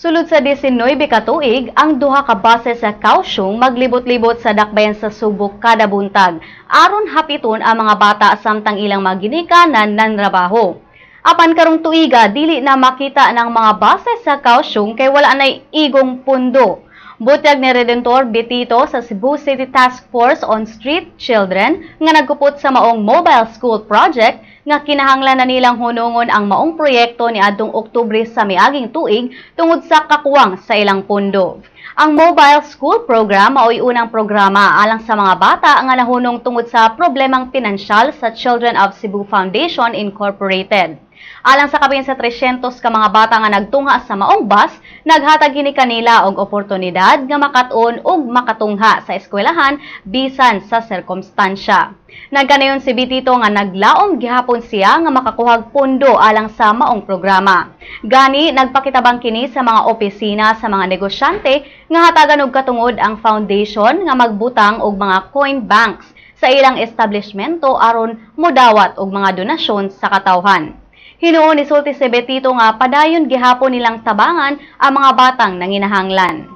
Sulod sa 19 ka tuig, ang duha ka base sa Kaohsiung maglibot-libot sa dakbayan sa Subo kada buntag aron hapiton ang mga bata samtang ilang mga ginikanan nan trabaho. Apan karong tuiga dili na makita ng mga base sa Kaohsiung kay wala nay igong pundo. Butyag ni Redentor Betito sa Cebu City Task Force on Street Children nga nagkupot sa maong mobile school project nga kinahanglan na nilang hunungon ang maong proyekto ni adtong Oktubre sa miaging tuig tungod sa kakuwang sa ilang pundo. Ang mobile school program mao'y unang programa alang sa mga bata nga nahunong tungod sa problemang pinansyal sa Children of Cebu Foundation Incorporated. Alang sa kapin sa 300 ka mga bata nga nagtungha sa maong bus, naghatag gini kanila og oportunidad nga makatun ug makatungha sa eskwelahan bisan sa sirkumstansya. Nagkanayon si Bitito nga naglaom gihapon siya nga makakuhag pundo alang sa maong programa. Gani nagpakitabang kini sa mga opisina sa mga negosyante nga hatagan og katungod ang foundation nga magbutang og mga coin banks sa ilang establishmento aron modawat og mga donasyon sa katawhan. Hinuon ni sulti si Betito nga padayon gihapon nilang tabangan ang mga batang nanginahanglan.